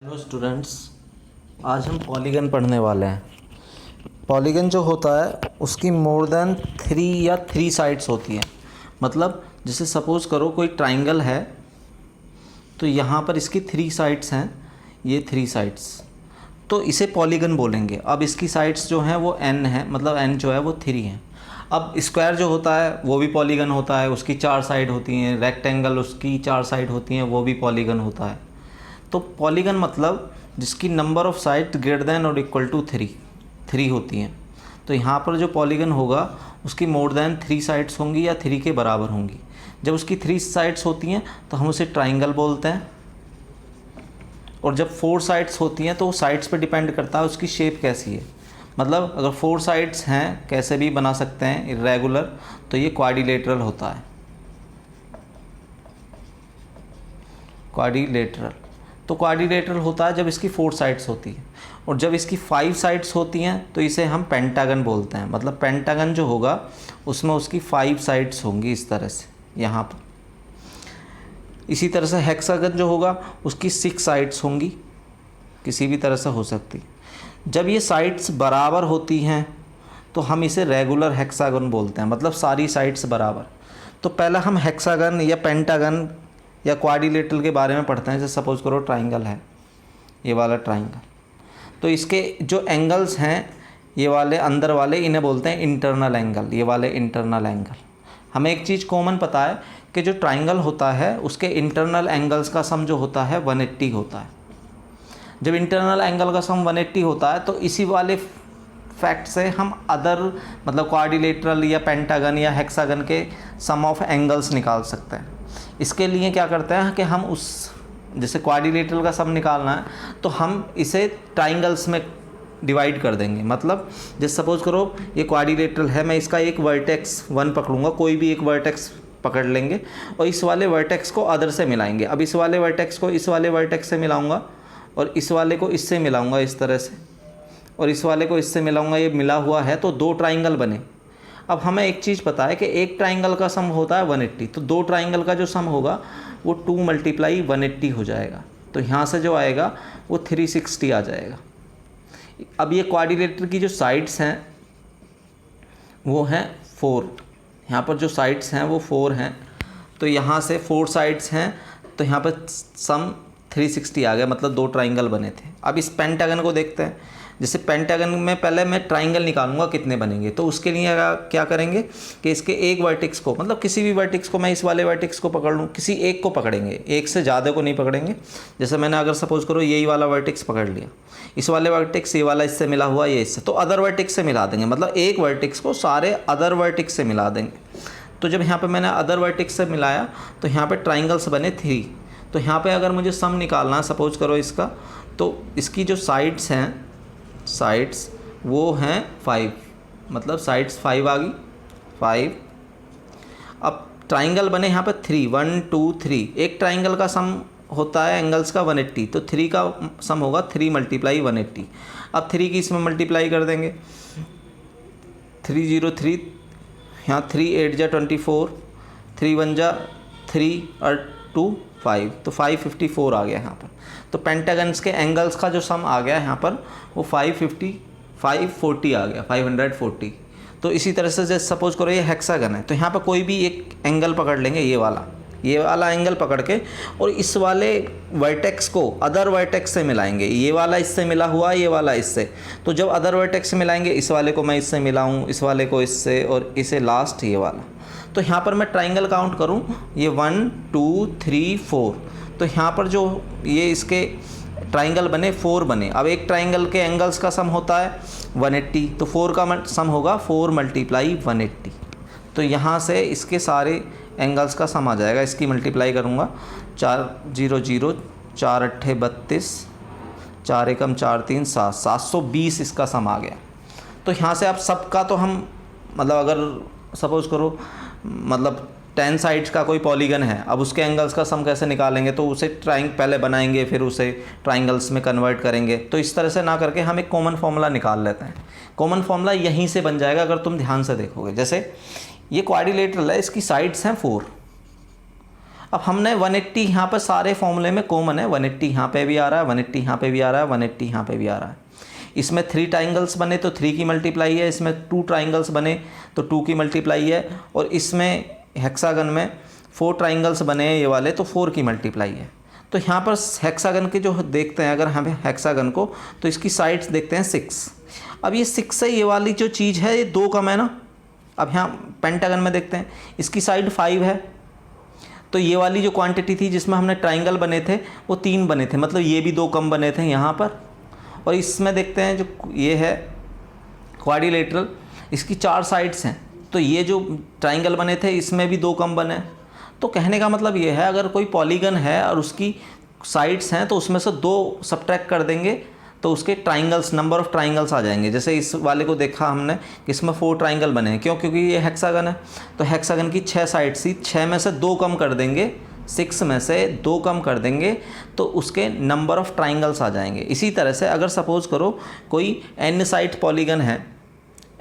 Hello students, आज हम polygon पढ़ने वाले हैं। पॉलीगन जो होता है उसकी मोर देन 3 या 3 साइड्स होती हैं। मतलब जैसे सपोज़ करो कोई ट्राइंगल है तो यहाँ पर इसकी 3 साइड्स हैं, ये 3 साइड्स, तो इसे पॉलीगन बोलेंगे। अब इसकी साइड्स जो हैं वो n है, मतलब n जो है वो 3 है। अब स्क्वायर जो होता है वो भी पॉलीगन होता है, उसकी 4 साइड होती हैं। रेक्टेंगल उसकी 4 साइड होती हैं, वो भी पॉलीगन होता है। तो पॉलीगन मतलब जिसकी number of side greater than और इक्वल टू 3 होती हैं। तो यहाँ पर जो पॉलीगन होगा उसकी मोर देन 3 साइड्स होंगी या 3 के बराबर होंगी। जब उसकी 3 साइड्स होती हैं तो हम उसे ट्राइंगल बोलते हैं, और जब 4 साइड्स होती हैं तो वो साइड्स पे डिपेंड करता है उसकी शेप कैसी है। मतलब अगर 4 साइड्स हैं, कैसे भी बना सकते हैं इर्रेगुलर, तो ये क्वाड्रिलेटरल होता है। क्वाड्रिलेटरल तो क्वाड्रिलेटरल होता है जब इसकी 4 साइड्स होती है, और जब इसकी 5 साइड्स होती हैं तो इसे हम पेंटागन बोलते हैं। मतलब पेंटागन जो होगा उसमें उसकी 5 साइड्स होंगी इस तरह से यहाँ पर। इसी तरह से हेक्सागन जो होगा उसकी 6 साइड्स होंगी, किसी भी तरह से हो सकती। जब ये साइड्स बराबर होती हैं तो हम इसे रेगुलर हेक्सागन बोलते हैं, मतलब सारी साइड्स बराबर। तो पहला हम हेक्सागन या पेंटागन या क्वाड्रिलेटरल के बारे में पढ़ते हैं। जैसे सपोज़ करो ट्राइंगल है, ये वाला ट्राइंगल, तो इसके जो एंगल्स हैं ये वाले अंदर वाले, इन्हें बोलते हैं इंटरनल एंगल। ये वाले इंटरनल एंगल। हमें एक चीज़ कॉमन पता है कि जो ट्राइंगल होता है उसके इंटरनल एंगल्स का सम जो होता है 180 होता है। जब इंटरनल एंगल का सम 180 होता है तो इसी वाले फैक्ट से हम अदर, मतलब क्वाड्रिलेटरल या पेंटागन या हेक्सागन के सम ऑफ एंगल्स निकाल सकते हैं। इसके लिए क्या करते हैं कि हम उस, जैसे क्वाड्रिलेटरल का सम निकालना है तो हम इसे ट्राइंगल्स में डिवाइड कर देंगे। मतलब जैसे सपोज़ करो ये क्वाड्रिलेटरल है, मैं इसका एक वर्टेक्स 1 पकड़ूंगा, कोई भी एक वर्टेक्स पकड़ लेंगे और इस वाले वर्टेक्स को अदर से मिलाएंगे। अब इस वाले वर्टेक्स को इस वाले वर्टेक्स से मिलाऊंगा, और इस वाले को इससे मिलाऊंगा इस तरह से, और इस वाले को इससे मिलाऊंगा। ये मिला हुआ है तो 2 ट्राइंगल बने। अब हमें एक चीज़ पता है कि एक ट्राइंगल का सम होता है 180, तो 2 ट्राइंगल का जो सम होगा वो 2 × 180 हो जाएगा। तो यहाँ से जो आएगा वो 360 आ जाएगा। अब ये क्वाड्रिलेटरल की जो साइड्स हैं वो हैं 4। यहाँ पर जो साइड्स हैं वो 4 हैं, तो यहाँ से 4 साइड्स हैं, तो यहाँ पर सम 360 आ गया, मतलब 2 ट्राइंगल बने थे। अब इस पेंटागन को देखते हैं। जैसे पेंटागन में पहले मैं ट्राइंगल निकालूंगा कितने बनेंगे, तो उसके लिए क्या करेंगे कि इसके एक वर्टेक्स को, मतलब किसी भी वर्टेक्स को, मैं इस वाले वर्टेक्स को पकड़ लूँ, किसी एक को पकड़ेंगे, एक से ज़्यादा को नहीं पकड़ेंगे। जैसे मैंने अगर सपोज़ करो यही वाला वर्टेक्स पकड़ लिया, इस वाले वर्टेक्स, ये वाला इससे मिला हुआ, ये इससे, तो अदर वर्टेक्स से मिला देंगे। मतलब एक वर्टेक्स को सारे अदर वर्टेक्स से मिला देंगे। तो जब यहाँ पर मैंने अदर वर्टेक्स से मिलाया तो यहाँ पर ट्राइंगल्स बने 3। तो यहाँ पर अगर मुझे सम निकालना है सपोज़ करो इसका, तो इसकी जो साइड्स हैं, साइड्स वो हैं 5, मतलब साइड्स 5 आ गई, 5। अब ट्राइंगल बने यहाँ पर 3, 1 2 3। एक ट्राइंगल का सम होता है एंगल्स का 180, तो 3 का सम होगा 3 × 180। अब 3 की इसमें मल्टीप्लाई कर देंगे, 303, यहाँ 3 8 जा 24, 3 1 जा 3 और 2 5, तो 554 आ गया यहाँ पर। तो पेंटागन्स के एंगल्स का जो सम आ गया यहाँ पर वो 540 आ गया, 540। तो इसी तरह से जैसे सपोज करो ये हेक्सागन है, तो यहाँ पर कोई भी एक एंगल पकड़ लेंगे, ये वाला एंगल पकड़ के, और इस वाले वर्टेक्स को अदर वर्टेक्स से मिलाएंगे। ये वाला इससे मिला हुआ, ये वाला इससे, तो जब अदर वर्टेक्स से मिलाएंगे, इस वाले को मैं इससे मिलाऊँ, इस वाले को इससे, और इसे लास्ट ये वाला। तो यहाँ पर मैं ट्राइंगल काउंट करूँ, ये 1 2 3 4, तो यहाँ पर जो ये इसके ट्राइंगल बने 4 बने। अब एक ट्राइंगल के एंगल्स का सम होता है 180, तो 4 का सम होगा 4 × 180। तो यहाँ से इसके सारे एंगल्स का सम आ जाएगा। इसकी मल्टीप्लाई करूँगा, 4 0 0, 4 8 32, 4 1 4 3 7, 720 इसका सम आ गया। तो यहाँ से आप सबका तो हम, मतलब अगर सपोज़ करो मतलब 10 साइड्स का कोई पॉलीगन है, अब उसके एंगल्स का सम कैसे निकालेंगे, तो उसे पहले बनाएंगे, फिर उसे ट्राइंगल्स में कन्वर्ट करेंगे। तो इस तरह से ना करके हम एक कॉमन फार्मूला निकाल लेते हैं। कॉमन फार्मूला यहीं से बन जाएगा अगर तुम ध्यान से देखोगे। जैसे ये क्वाड्रिलेटरल है, इसकी साइड्स हैं 4। अब हमने 180 यहाँ पर सारे फॉर्मूले में कॉमन है, 180 यहाँ पे भी आ रहा है, 180 यहाँ पे भी आ रहा है, 180 यहाँ पे भी आ रहा है। इसमें 3 ट्राइंगल्स बने तो 3 की मल्टीप्लाई है, इसमें 2 ट्राइंगल्स बने तो 2 की मल्टीप्लाई है, और इसमें हेक्सागन में 4 ट्राइंगल्स बने ये वाले तो 4 की मल्टीप्लाई है। तो यहाँ पर हेक्सागन के जो देखते हैं, अगर हमें हेक्सागन को, तो इसकी साइड्स देखते हैं 6। अब ये 6 से ये वाली जो चीज़ है ये 2 कम है ना। अब यहाँ पेंटागन में देखते हैं, इसकी साइड 5 है, तो ये वाली जो क्वांटिटी थी जिसमें हमने ट्राइंगल बने थे वो 3 बने थे, मतलब ये भी 2 कम बने थे यहाँ पर। और इसमें देखते हैं जो ये है क्वाड्रिलेटरल, इसकी 4 साइड्स हैं, तो ये जो ट्राइंगल बने थे इसमें भी 2 कम बने। तो कहने का मतलब ये है, अगर कोई पॉलीगन है और उसकी साइड्स हैं तो उसमें से 2 सब्ट्रैक्ट कर देंगे तो उसके ट्राइंगल्स, नंबर ऑफ़ ट्राइंगल्स आ जाएंगे। जैसे इस वाले को देखा हमने कि इसमें 4 ट्राइंगल बने हैं, क्यों? क्योंकि ये हेक्सागन है, तो हेक्सागन की 6 साइड्स थी, 6 में से 2 कम कर देंगे, 6 में से 2 कम कर देंगे तो उसके नंबर ऑफ़ ट्राइंगल्स आ जाएंगे। इसी तरह से अगर सपोज़ करो कोई n साइड पॉलीगन है,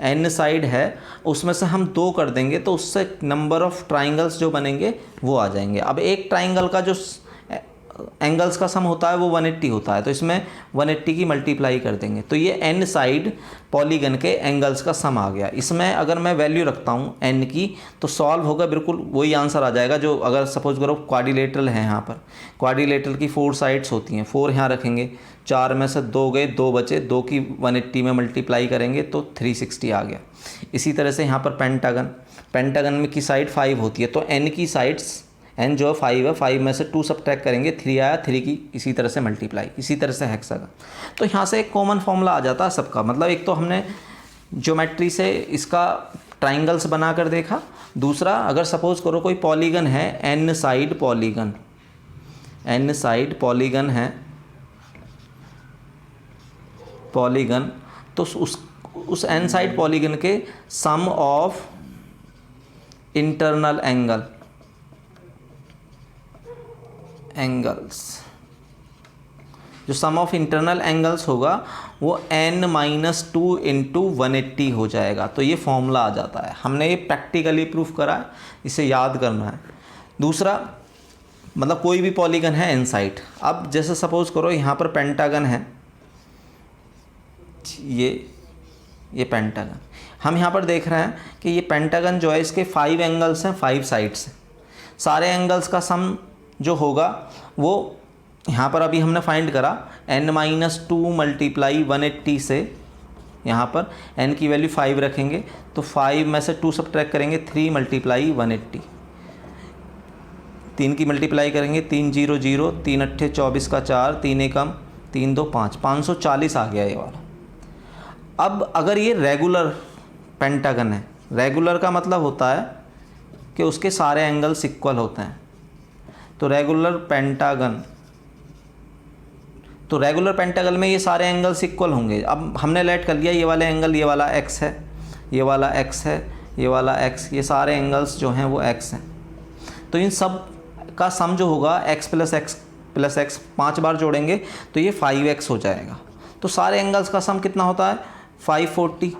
n साइड है, उसमें से हम 2 कर देंगे तो उससे नंबर ऑफ़ ट्राइंगल्स जो बनेंगे वो आ जाएंगे। अब एक ट्राइंगल का जो एंगल्स का सम होता है वो 180 होता है, तो इसमें 180 की मल्टीप्लाई कर देंगे तो ये n साइड पॉलीगन के एंगल्स का सम आ गया। इसमें अगर मैं वैल्यू रखता हूँ n की तो सॉल्व होगा, बिल्कुल वही आंसर आ जाएगा जो अगर सपोज करो क्वाड्रिलेटरल है, यहाँ पर क्वाड्रिलेटरल की 4 साइड्स होती हैं, 4 यहाँ रखेंगे, 4 में से 2 गए, 2 बचे, 2 की 180 में मल्टीप्लाई करेंगे तो 360 आ गया। इसी तरह से यहाँ पर पेंटागन में की साइड 5 होती है, तो n की साइड्स, n जो 5 है, 5 में से 2 सब्ट्रैक्ट करेंगे, 3 आया, 3 की इसी तरह से मल्टीप्लाई, इसी तरह से हेक्सागन। तो यहाँ से एक कॉमन फॉर्मूला आ जाता है सबका, मतलब एक तो हमने ज्योमेट्री से इसका ट्राइंगल्स बना कर देखा, दूसरा अगर सपोज करो कोई पॉलीगन है, n साइड पॉलीगन है, तो उस n साइड पॉलीगन के सम ऑफ इंटरनल एंगल्स, जो सम ऑफ इंटरनल एंगल्स होगा वो n-2 इंटू 180 हो जाएगा। तो ये फॉर्मूला आ जाता है, हमने ये प्रैक्टिकली प्रूफ करा है, इसे याद करना है। दूसरा मतलब कोई भी पॉलीगन है n साइड, अब जैसे सपोज करो यहाँ पर पेंटागन है, ये पेंटागन, हम यहाँ पर देख रहे हैं कि ये पेंटागन जो है इसके 5 एंगल्स हैं, 5 साइड्स हैं, सारे एंगल्स का सम जो होगा वो यहाँ पर अभी हमने फाइंड करा n-2 मल्टीप्लाई 180 से, यहाँ पर n की वैल्यू 5 रखेंगे तो 5 में से 2 सब्ट्रैक्ट करेंगे, 3 मल्टीप्लाई 180, 3 की मल्टीप्लाई करेंगे, 3 0 0, 3 8 24 का 4, 3 1 3 2 5, 540 आ गया ये वाला। अब अगर ये रेगुलर पेंटागन है, रेगुलर का मतलब होता है कि उसके सारे एंगल्स इक्वल होते हैं, तो रेगुलर पेंटागन में ये सारे एंगल्स इक्वल होंगे। अब हमने लेट कर लिया ये वाले एंगल, ये वाला x है, ये वाला x है, ये वाला x, ये सारे एंगल्स जो हैं वो x हैं, तो इन सब का सम जो होगा x प्लस x 5 बार जोड़ेंगे तो ये 5x हो जाएगा। तो सारे एंगल्स का सम कितना होता है 540।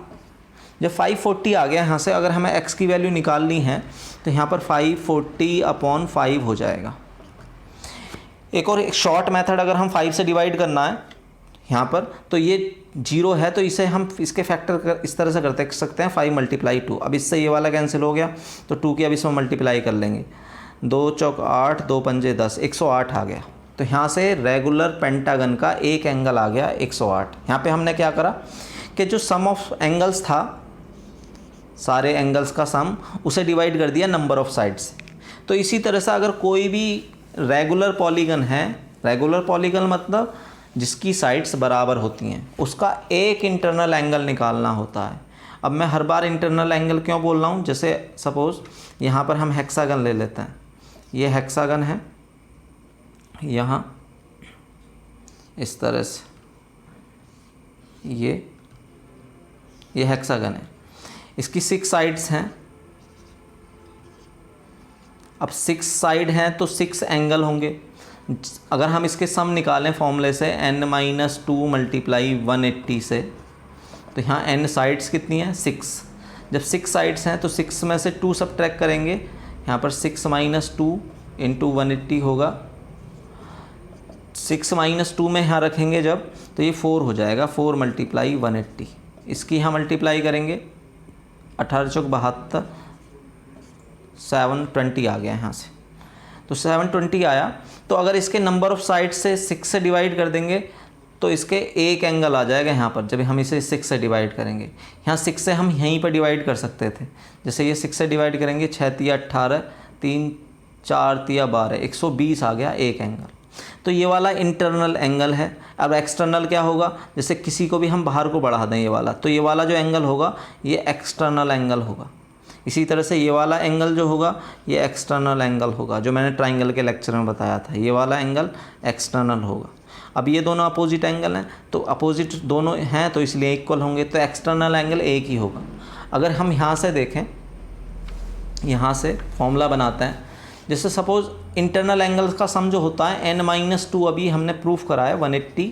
जब 540 आ गया यहाँ से, अगर हमें x की वैल्यू निकालनी है तो यहाँ पर 540/5 हो जाएगा। एक और शॉर्ट मेथड, अगर हम 5 से डिवाइड करना है यहाँ पर, तो ये 0 है तो इसे हम इसके फैक्टर इस तरह से करते सकते हैं 5 × 2। अब इससे ये वाला कैंसिल हो गया तो 2 की अब इसमें मल्टीप्लाई कर लेंगे, 2 चौक 8, 2 पंजे 10, 108 आ गया। तो यहाँ से रेगुलर पेंटागन का एक एंगल आ गया 108। यहाँ पे हमने क्या करा कि जो सम ऑफ एंगल्स था, सारे एंगल्स का सम, उसे डिवाइड कर दिया नंबर ऑफ साइड्स। तो इसी तरह से अगर कोई भी रेगुलर पॉलीगन है, रेगुलर पॉलीगन मतलब जिसकी साइड्स बराबर होती हैं, उसका एक इंटरनल एंगल निकालना होता है। अब मैं हर बार इंटरनल एंगल क्यों बोल रहा हूँ, जैसे सपोज़ यहाँ पर हम हेक्सागन ले लेते हैं, ये हेक्सागन है, यहाँ इस तरह से ये हेक्सागन है, इसकी 6 साइड्स हैं। अब 6 साइड हैं तो 6 एंगल होंगे। अगर हम इसके सम निकालें फॉर्मूले से n-2 मल्टीप्लाई 180 से, तो यहाँ n साइड्स कितनी हैं 6। जब 6 साइड्स हैं तो 6 में से 2 सब्ट्रैक्ट करेंगे, यहाँ पर 6 - 2 इंटू 180 होगा। 6 माइनस 2 में यहाँ रखेंगे जब, तो ये 4 हो जाएगा। 4 मल्टीप्लाई 180, इसकी यहाँ मल्टीप्लाई करेंगे 18 चौक 72, 720 आ गया यहाँ से। तो 720 आया, तो अगर इसके नंबर ऑफ साइड से 6 से डिवाइड कर देंगे तो इसके एक एंगल आ जाएगा यहाँ पर। जब हम इसे 6 से डिवाइड करेंगे, यहाँ 6 से हम यहीं पर डिवाइड कर सकते थे। जैसे ये 6 से डिवाइड करेंगे, 6 तिया 18, 3 4 तिया 12, 120 आ गया एक एंगल। तो ये वाला इंटरनल एंगल है। अब एक्सटर्नल क्या होगा, जैसे किसी को भी हम बाहर को बढ़ा दें ये वाला, तो ये वाला जो एंगल होगा ये एक्सटर्नल एंगल होगा। इसी तरह से ये वाला एंगल जो होगा ये एक्सटर्नल एंगल होगा, जो मैंने ट्राइंगल के लेक्चर में बताया था। ये वाला एंगल एक्सटर्नल होगा। अब ये दोनों अपोजिट एंगल हैं, तो अपोजिट दोनों हैं तो इसलिए इक्वल होंगे, तो एक्सटर्नल एंगल एक ही होगा। अगर हम यहाँ से देखें, यहाँ से फॉर्मूला बनाते हैं, जैसे सपोज़ इंटरनल एंगल्स का सम जो होता है n-2, अभी हमने प्रूफ करा है 180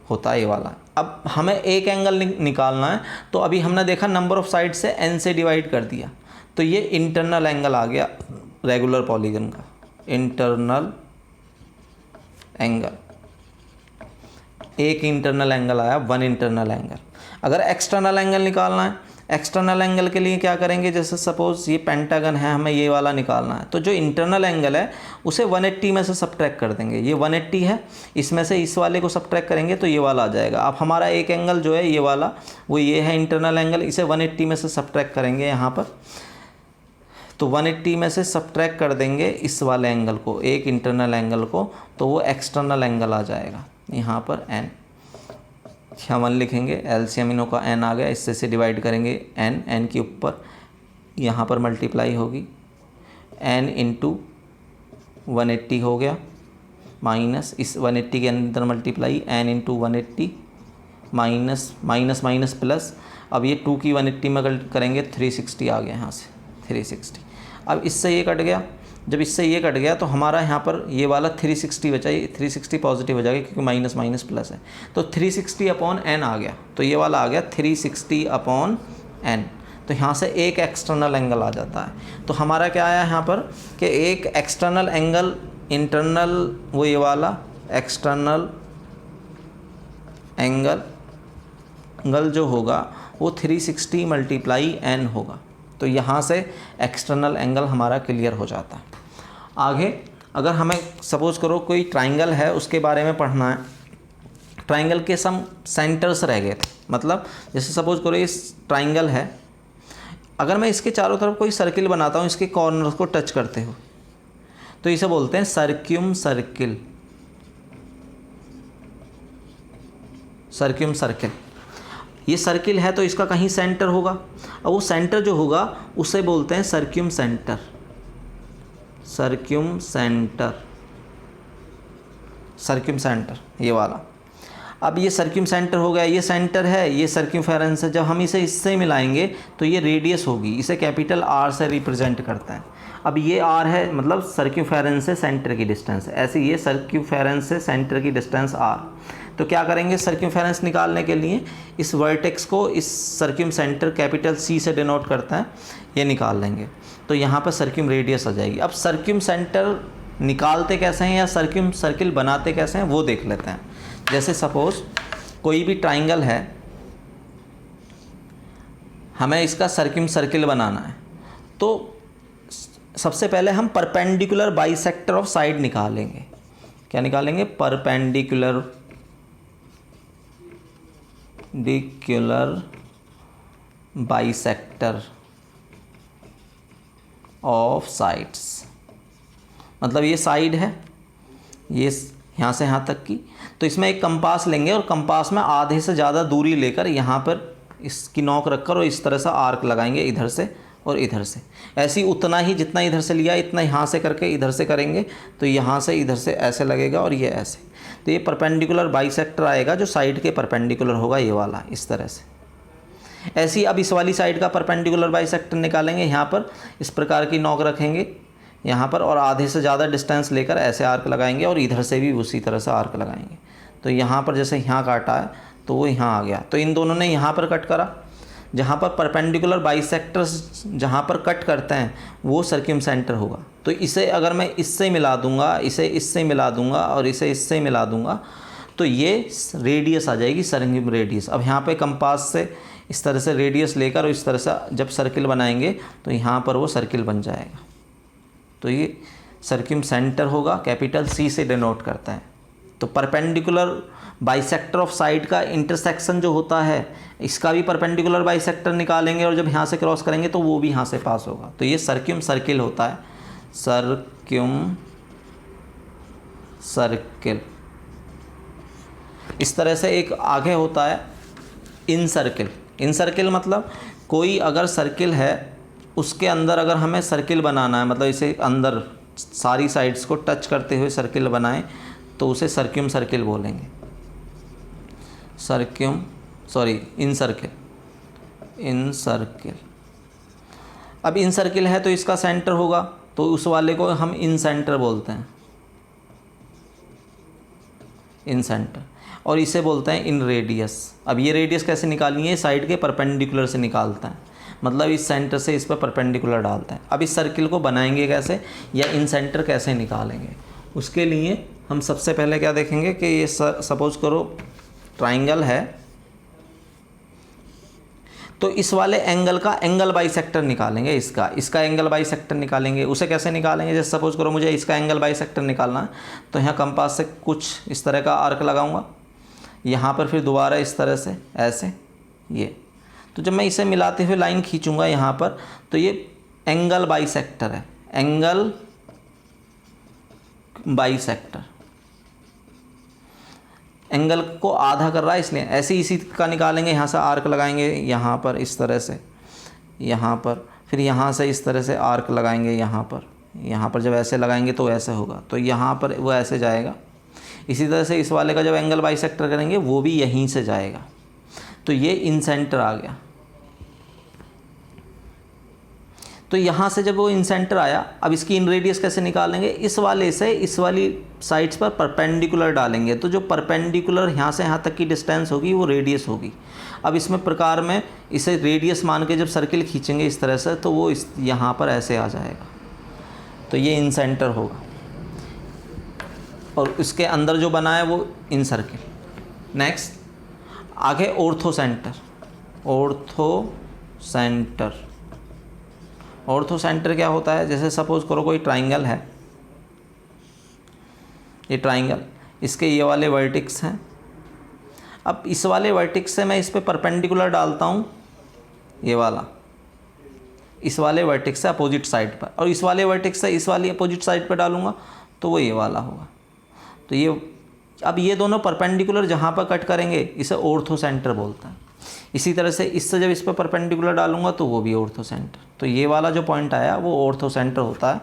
होता है ये वाला। अब हमें एक एंगल निकालना है, तो अभी हमने देखा नंबर ऑफ साइड से n से डिवाइड कर दिया, तो ये इंटरनल एंगल आ गया रेगुलर पॉलीगन का। इंटरनल एंगल, एक इंटरनल एंगल आया, वन इंटरनल एंगल। अगर एक्सटर्नल एंगल निकालना है, एक्सटर्नल एंगल के लिए क्या करेंगे, जैसे सपोज़ ये पेंटागन है, हमें ये वाला निकालना है, तो जो इंटरनल एंगल है उसे 180 में से सब्ट्रैक्ट कर देंगे। ये 180 है, इसमें से इस वाले को सब्ट्रैक्ट करेंगे तो ये वाला आ जाएगा। अब हमारा एक एंगल जो है ये वाला, वो ये है इंटरनल एंगल, इसे 180 में से सब्ट्रैक्ट करेंगे यहाँ पर, तो 180 में से सब्ट्रैक्ट कर देंगे इस वाले एंगल को, एक इंटरनल एंगल को, तो वो एक्सटर्नल एंगल आ जाएगा। यहाँ पर n 1 लिखेंगे, एलसीएम इनों का n आ गया, इससे से डिवाइड करेंगे n के ऊपर यहाँ पर मल्टीप्लाई होगी, n इंटू 180 हो गया, माइनस इस 180 के अंदर multiply n into 180, minus minus minus plus. अब ये 2 की 180 में करेंगे 360 आ गया यहाँ से, 360। अब इससे ये कट गया, जब इससे ये कट गया तो हमारा यहाँ पर ये वाला 360 बचा, ये 360 पॉजिटिव हो जाएगा क्योंकि माइनस माइनस प्लस है, तो 360 अपॉन n आ गया, तो ये वाला आ गया 360 अपॉन n। तो यहाँ से एक एक्सटर्नल एंगल आ जाता है। तो हमारा क्या आया यहाँ पर कि एक एक्सटर्नल एंगल इंटरनल, वो ये वाला एक्सटर्नल एंगल जो होगा वो 360 मल्टीप्लाई n होगा। तो यहाँ से एक्सटर्नल एंगल हमारा क्लियर हो जाता है। आगे अगर हमें सपोज़ करो कोई ट्राइंगल है, उसके बारे में पढ़ना है। ट्राइंगल के सम सेंटर्स रह गए थे, मतलब जैसे सपोज़ करो इस ट्राइंगल है, अगर मैं इसके चारों तरफ कोई सर्किल बनाता हूँ इसके कॉर्नर्स को टच करते हो, तो इसे बोलते हैं सर्क्यूम सर्किल। सर्क्यूम सर्किल, ये सर्किल है तो इसका कहीं सेंटर होगा, और वो सेंटर जो होगा उसे बोलते हैं सर्क्यूम सेंटर। सर्क्यूम सेंटर, सर्क्यूम सेंटर ये वाला। अब ये सर्क्यूम सेंटर हो गया, ये सेंटर है, ये सर्क्यूमफेरेंस है। जब हम इसे इससे मिलाएंगे तो ये रेडियस होगी, इसे कैपिटल R से रिप्रेजेंट करता है। अब ये R है, मतलब सर्क्यूमफेरेंस से सेंटर की डिस्टेंस, ऐसे ये सर्क्यूमफेरेंस से सेंटर की डिस्टेंस R। तो क्या करेंगे, सर्क्यूमफेरेंस निकालने के लिए इस वर्टेक्स को इस सर्क्यूम सेंटर कैपिटल C से डिनोट करता है, ये निकाल लेंगे, तो यहाँ पर सर्क्यूम रेडियस आ जाएगी। अब सर्क्यूम सेंटर निकालते कैसे हैं या सर्क्यूम सर्किल बनाते कैसे हैं वो देख लेते हैं। जैसे सपोज़ कोई भी ट्राइंगल है, हमें इसका सर्क्यूम सर्किल बनाना है, तो सबसे पहले हम परपेंडिकुलर बाइसेक्टर ऑफ साइड निकालेंगे। क्या निकालेंगे, परपेंडिकुलर बाइसेक्टर ऑफ साइड्स, मतलब ये साइड है, ये यहाँ से यहाँ तक की, तो इसमें एक कंपास लेंगे और कंपास में आधे से ज़्यादा दूरी लेकर यहाँ पर इसकी नोक रखकर और इस तरह से आर्क लगाएंगे इधर से और इधर से। ऐसे ही उतना ही जितना इधर से लिया इतना यहाँ से करके इधर से करेंगे, तो यहाँ से इधर से ऐसे लगेगा और ये ऐसे, तो ये परपेंडिकुलर बाइसेक्टर आएगा जो साइड के परपेंडिकुलर होगा, ये वाला इस तरह से। ऐसे ही अब इस वाली साइड का परपेंडिकुलर बाइसेक्टर निकालेंगे, यहाँ पर इस प्रकार की नोक रखेंगे यहाँ पर और आधे से ज़्यादा डिस्टेंस लेकर ऐसे आर्क लगाएंगे और इधर से भी उसी तरह से आर्क लगाएंगे। तो यहाँ पर जैसे यहाँ काटा है तो वो यहाँ आ गया, तो इन दोनों ने यहाँ पर कट करा। जहाँ पर परपेंडिकुलर बाइसेक्टर्स जहाँ पर कट करते हैं वो सर्क्यूम सेंटर होगा, तो इसे अगर मैं इससे मिला दूंगा, इसे इससे मिला दूंगा और इसे इससे मिला दूंगा, तो ये रेडियस आ जाएगी, सर्किल रेडियस। अब यहाँ पे कंपास से इस तरह से रेडियस लेकर और इस तरह से जब सर्किल बनाएंगे तो यहाँ पर वो सर्किल बन जाएगा। तो ये सर्किल सेंटर होगा, कैपिटल C से डिनोट करता है। तो परपेंडिकुलर बाइसेक्टर ऑफ साइड का इंटरसेक्शन जो होता है, इसका भी परपेंडिकुलर बाइसेक्टर निकालेंगे और जब यहाँ से क्रॉस करेंगे तो वो भी यहाँ से पास होगा। तो ये सर्क्यूम सर्किल होता है, सर्क्यूम सर्किल। इस तरह से एक आगे होता है इन सर्किल। इन सर्किल मतलब कोई अगर सर्किल है उसके अंदर अगर हमें सर्किल बनाना है, मतलब इसे अंदर सारी साइड्स को टच करते हुए सर्किल बनाएं तो उसे सर्क्यूम सर्किल बोलेंगे। इन सर्किल। इन सर्किल। अब इन सर्किल है तो इसका सेंटर होगा, तो उस वाले को हम इन सेंटर बोलते हैं, इन सेंटर। और इसे बोलते हैं इन रेडियस। अब ये रेडियस कैसे निकालनी है, साइड के परपेंडिकुलर से निकालता है, मतलब इस सेंटर से इस पर परपेंडिकुलर डालता है। अब इस सर्किल को बनाएंगे कैसे, या इन सेंटर कैसे निकालेंगे, उसके लिए हम सबसे पहले क्या देखेंगे कि ये सपोज करो ट्राइंगल है, तो इस वाले एंगल का एंगल बाइसेक्टर निकालेंगे, इसका एंगल बाइसेक्टर निकालेंगे। उसे कैसे निकालेंगे, जैसे सपोज करो मुझे इसका एंगल बाइसेक्टर निकालना है, तो यहाँ कंपास से कुछ इस तरह का आर्क लगाऊंगा, यहाँ पर फिर दोबारा इस तरह से ऐसे ये। तो जब मैं इसे मिलाते हुए लाइन खींचूंगा यहाँ पर, तो ये एंगल बाइसेक्टर है, एंगल बाइसेक्टर। एंगल को आधा कर रहा है इसलिए ऐसे इसी का निकालेंगे। यहाँ से आर्क लगाएंगे यहाँ पर इस तरह से, यहाँ पर, फिर यहाँ से इस तरह से आर्क लगाएंगे यहाँ पर जब ऐसे लगाएंगे तो ऐसे होगा, तो यहाँ पर वो ऐसे जाएगा। इसी तरह से इस वाले का जब एंगल बाइसेक्टर करेंगे वो भी यहीं से जाएगा। तो ये इन सेंटर आ गया। तो यहाँ से जब वो इन सेंटर आया, अब इसकी इन रेडियस कैसे निकालेंगे, इस वाले से इस वाली साइड्स पर परपेंडिकुलर डालेंगे, तो जो परपेंडिकुलर यहाँ से यहाँ तक की डिस्टेंस होगी वो रेडियस होगी। अब इसमें प्रकार में इसे रेडियस मान के जब सर्किल खींचेंगे इस तरह से, तो वो इस यहाँ पर ऐसे आ जाएगा, तो ये इन सेंटर होगा। और इसके अंदर जो बना है वो इन सर्किल। नेक्स्ट आगे ऑर्थो सेंटर। ऑर्थो सेंटर क्या होता है, जैसे सपोज करो कोई ट्राइंगल है, ये ट्राइंगल, इसके ये वाले वर्टिक्स हैं। अब इस वाले वर्टिक्स से मैं इस पे परपेंडिकुलर डालता हूँ, ये वाला इस वाले वर्टिक्स से अपोजिट साइड पर, और इस वाले वर्टिक्स से इस वाली अपोजिट साइड पर डालूँगा तो वो ये वाला होगा। तो ये अब ये दोनों परपेंडिकुलर जहाँ पर कट करेंगे इसे ऑर्थो सेंटर बोलता है। इसी तरह से इससे जब इस पर परपेंडिकुलर डालूंगा तो वो भी ऑर्थो सेंटर। तो ये वाला जो पॉइंट आया वो ऑर्थो सेंटर होता है।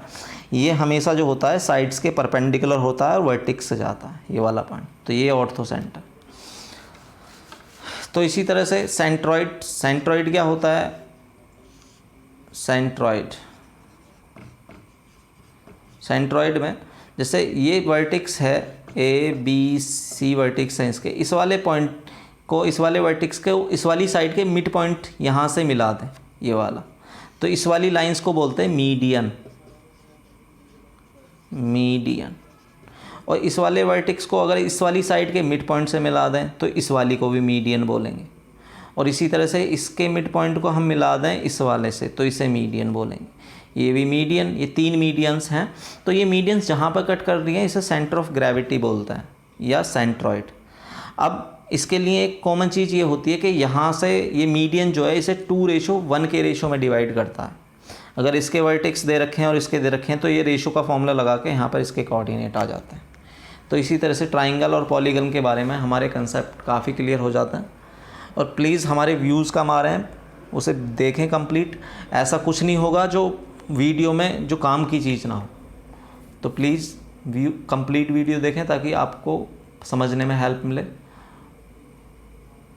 ये हमेशा जो होता है साइड्स के परपेंडिकुलर होता है और वर्टिक्स से जाता है, ये वाला पॉइंट, तो ये ऑर्थो सेंटर। तो इसी तरह से सेंट्रॉइड क्या होता है, सेंट्रॉइड में जैसे ये वर्टिक्स है, ABC वर्टिक्स हैं इसके, इस वाले पॉइंट को इस वाले वर्टिक्स के इस वाली साइड के मिड पॉइंट यहाँ से मिला दें, ये वाला, तो इस वाली लाइंस को बोलते हैं मीडियन। और इस वाले वर्टिक्स को अगर इस वाली साइड के मिड पॉइंट से मिला दें तो इस वाली को भी मीडियन बोलेंगे। और इसी तरह से इसके मिड पॉइंट को हम मिला दें इस वाले से तो इसे मीडियन बोलेंगे। ये भी मीडियन, ये 3 मीडियंस हैं। तो ये मीडियंस जहाँ पर कट कर रही हैं इसे सेंटर ऑफ ग्रेविटी बोलता है या सेंट्रॉइड। अब इसके लिए एक कॉमन चीज़ ये होती है कि यहाँ से ये मीडियन जो है इसे 2:1 के रेशो में डिवाइड करता है। अगर इसके वर्टेक्स दे रखे हैं और इसके दे रखे हैं तो ये रेशो का फॉर्मूला लगा के यहाँ पर इसके कोऑर्डिनेट आ जाते हैं। तो इसी तरह से ट्राइंगल और पॉलीगन के बारे में हमारे कंसेप्ट काफ़ी क्लियर हो जाता है। और प्लीज़ हमारे व्यूज़ कम आ रहे हैं उसे देखें कंप्लीट। ऐसा कुछ नहीं होगा जो वीडियो में जो काम की चीज़ ना हो, तो प्लीज़ कंप्लीट वीडियो देखें ताकि आपको समझने में हेल्प मिले।